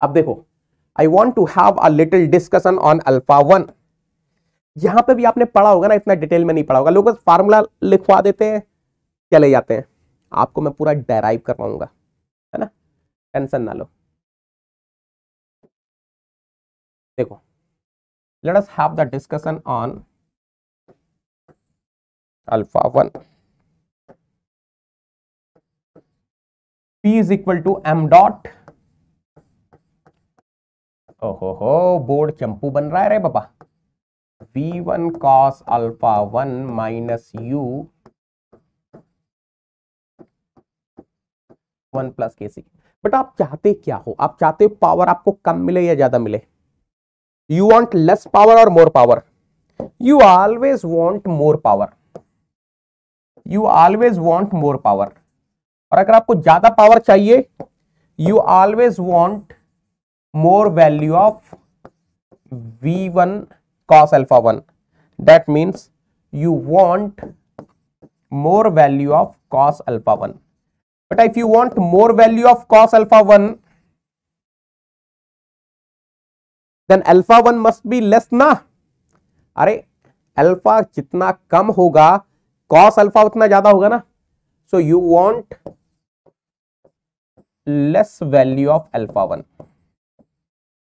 अब देखो, I want to have a little discussion on alpha 1। यहां पे भी आपने पढ़ा होगा ना, इतना डिटेल में नहीं पढ़ा होगा, लोग बस फार्मूला लिखवा देते हैं, चले जाते हैं। आपको मैं पूरा डेराइव करवाऊंगा, है ना, टेंशन ना लो। देखो, let us have the discussion on alpha 1। P is equal to M dot, ओहो बोर्ड चंपू बन रहा है रे बाबा, V1 cos alpha 1 minus U 1 plus K C. But आप चाहते क्या हो? आप चाहते हो पावर आपको कम मिले या ज्यादा मिले? यू वांट लेस पावर और more power? You always want more power, you always want more power. और अगर आपको ज्यादा पावर चाहिए, you always want more value of V1 cos alpha 1. That means you want more value of cos alpha 1. But if you want more value of cos alpha 1, then alpha 1 must be less ना। अरे alpha जितना कम होगा cos alpha उतना ज्यादा होगा ना। So you want less value of alpha 1।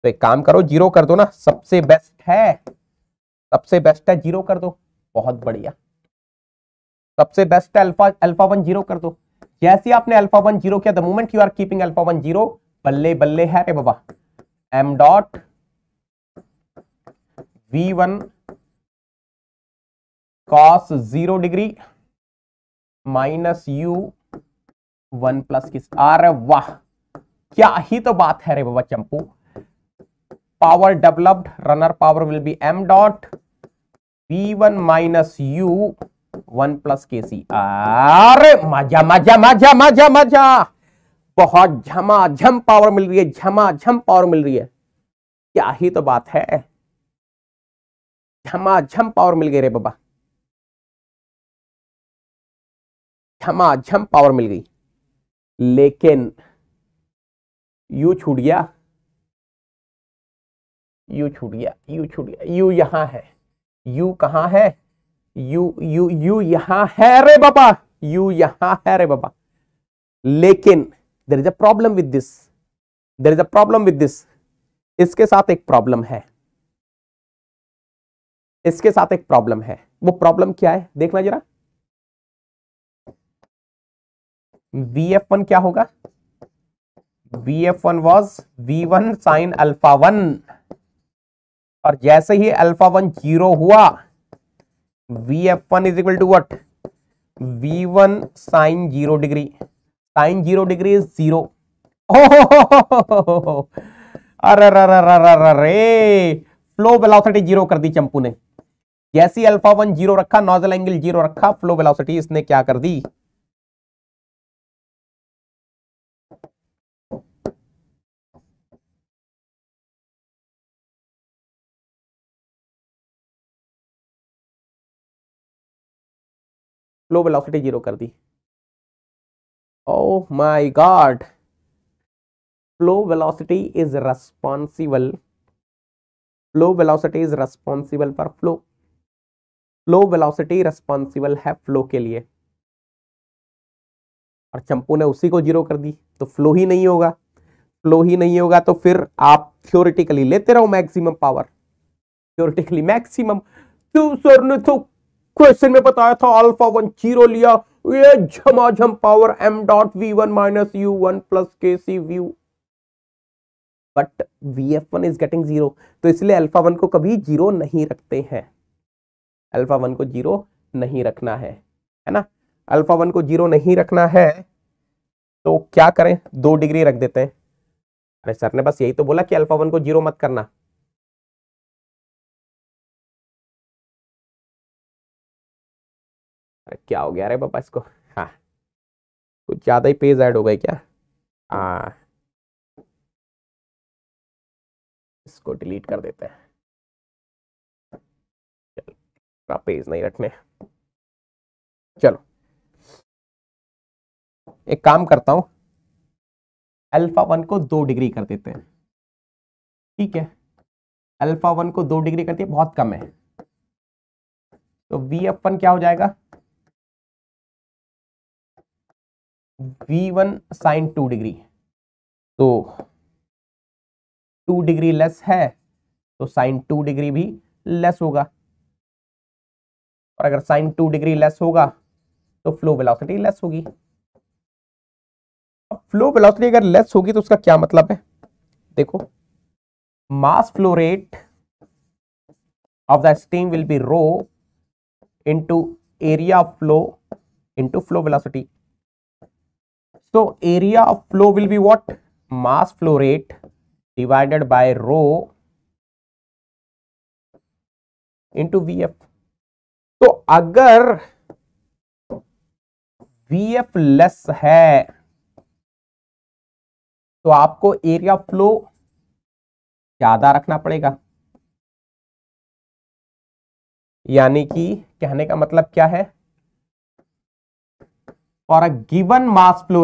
तो एक काम करो, जीरो कर दो ना, सबसे बेस्ट है, सबसे बेस्ट है, जीरो कर दो, बहुत बढ़िया। सबसे बेस्ट है अल्फा 1 जीरो कर दो। जैसे आपने अल्फा 1 जीरो किया, the moment you are keeping alpha 1 zero, बल्ले बल्ले है रे बाबा, M dot V1 cos 0 degree minus U 1 plus किस। अरे वाह, क्या ही तो बात है रे बाबा Champu. Power developed, runner power will be M dot V1 minus U 1 plus K C. अरे मजा मजा मजा मजा मजा, बहुत झमाझम पावर मिल रही है, झमाझम पावर मिल रही है, क्या ही तो बात है, झमाझम पावर मिल गई रे बाबा, झमाझम पावर मिल गई। लेकिन यू छूट गया, यू छूट गया, यू छूट गया, यू यहां है, यू कहां है, यू यहां है रे बाबा, यू यहां है रे बाबा। लेकिन there is a problem with this, there is a problem with this. इसके साथ एक प्रॉब्लम है, इसके साथ एक प्रॉब्लम है। वो प्रॉब्लम क्या है देखना जरा। VF1 क्या होगा? VF1 was V1 sine alpha 1, और जैसे ही अल्फा 1 जीरो हुआ, VF1 is equal to what? V1 sine 0 degree, sine 0 degree is 0। अरे अरे, फ्लो वेलोसिटी जीरो कर दी चंपू ने। जैसी अल्फा 1 जीरो रखा, नोजल एंगल जीरो रखा, फ्लो वेलोसिटी इसने क्या कर दी? फ्लो वेलोसिटी जीरो कर दी। Oh my god, flow velocity is responsible, flow velocity is responsible for flow, flow velocity responsible है फ्लो के लिए, और चंपू ने उसी को जीरो कर दी, तो फ्लो ही नहीं होगा। फ्लो ही नहीं होगा तो फिर आप थ्योरेटिकली लेते रहो मैक्सिमम पावर, थ्योरेटिकली मैक्सिमम। तो सर ने तो क्वेश्चन में बताया था अल्फा 1 जीरो लिया, ये झमाझम power m dot V1 minus U1 plus K C view, but VF1 is getting zero, तो इसलिए अल्फा 1 को कभी जीरो नहीं रखते हैं, अल्फा 1 को जीरो नहीं रखना है ना। अल्फा 1 को जीरो नहीं रखना है तो क्या करें, 2 डिग्री रख देते हैं। अरे सर ने बस यही तो बोला कि अल्फा 1 को जीरो मत करना। अरे क्या हो गया रे पापा इसको, हाँ कुछ ज्यादा ही पेज ऐड हो गए क्या? हाँ इसको डिलीट कर देते हैं, चलो पेज नहीं रखने। चलो एक काम करता हूं, अल्फा 1 को 2 डिग्री कर देते हैं, ठीक है, अल्फा 1 को 2 डिग्री करती है, बहुत कम है, तो VF1 क्या हो जाएगा, V1 साइन 2 डिग्री, तो 2 डिग्री लेस है तो साइन 2 डिग्री भी लेस होगा, और अगर साइन 2 डिग्री लेस होगा तो फ्लो वेलोसिटी लेस होगी। अब फ्लो वेलोसिटी अगर लेस होगी तो उसका क्या मतलब है, देखो, mass flow rate of the steam will be rho into area of flow into flow velocity. So area of flow will be what? Mass flow rate divided by rho into VF. तो अगर VF less है तो आपको area flow ज्यादा रखना पड़ेगा, यानी कि कहने का मतलब क्या है, for a given mass flow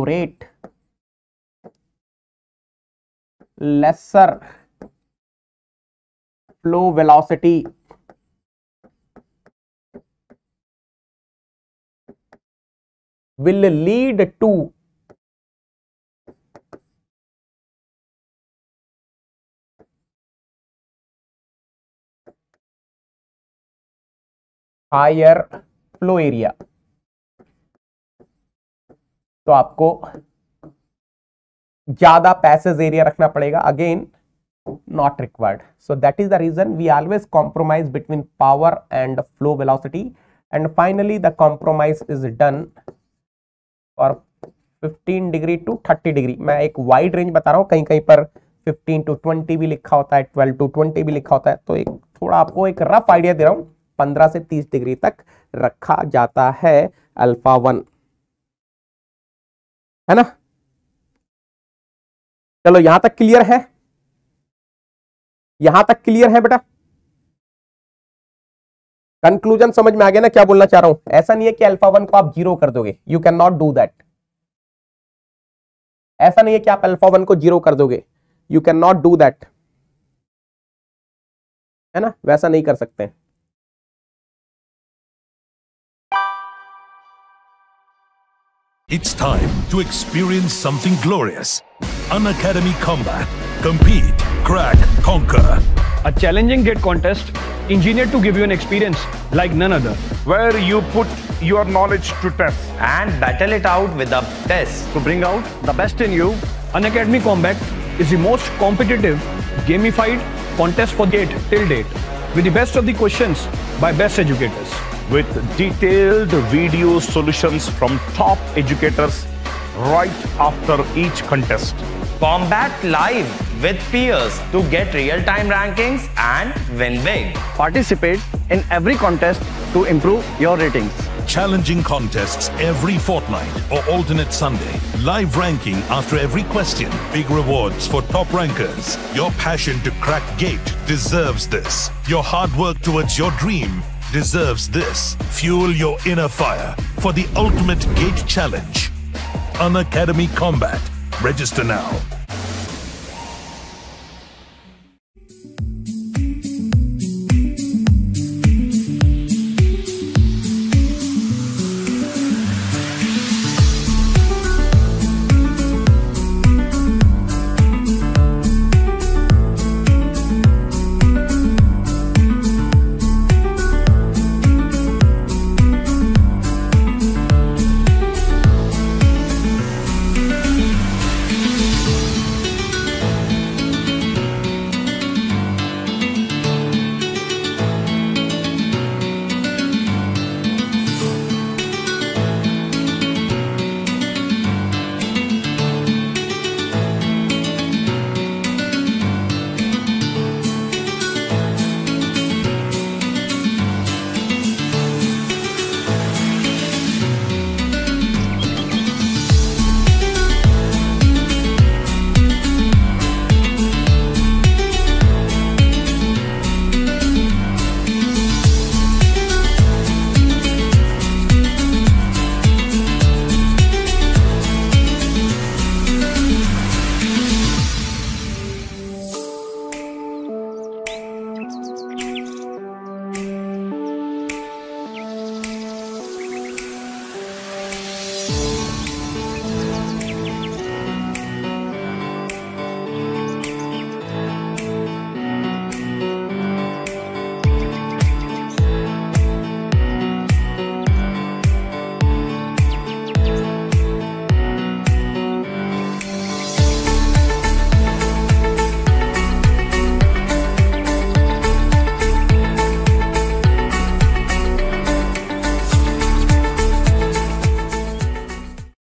rate, lesser flow velocity will lead to higher flow area. तो आपको ज्यादा पैसेज एरिया रखना पड़ेगा, again not required. So that is the reason we always compromise between power and flow velocity, and finally the compromise is done for 15 degree to 30 degree. मैं एक wide range बता रहा हूं, कहीं कहीं पर 15 टू 20 भी लिखा होता है, 12 टू 20 भी लिखा होता है, तो एक थोड़ा आपको एक रफ आइडिया दे रहा हूं, 15 से 30 डिग्री तक रखा जाता है अल्फा 1, है ना। चलो यहां तक क्लियर है, यहां तक क्लियर है बेटा, कंक्लूजन समझ में आ गया ना क्या बोलना चाह रहा हूं। ऐसा नहीं है कि अल्फा 1 को आप 0 कर दोगे, you can not do that. ऐसा नहीं है कि आप अल्फा 1 को 0 कर दोगे, you can not do that, है ना, वैसा नहीं कर सकते। It's time to experience something glorious. Unacademy Combat. Compete, crack, conquer. A challenging gate contest engineered to give you an experience like none other. Where you put your knowledge to test and battle it out with the best. To bring out the best in you, Unacademy Combat is the most competitive, gamified contest for gate till date, with the best of the questions by best educators. with detailed video solutions from top educators right after each contest. Combat live with peers to get real-time rankings and win big. Participate in every contest to improve your ratings. Challenging contests every fortnight or alternate Sunday. Live ranking after every question. Big rewards for top rankers. Your passion to crack gate deserves this. Your hard work towards your dream deserves this. Fuel your inner fire for the ultimate gate challenge. Unacademy Combat. Register now.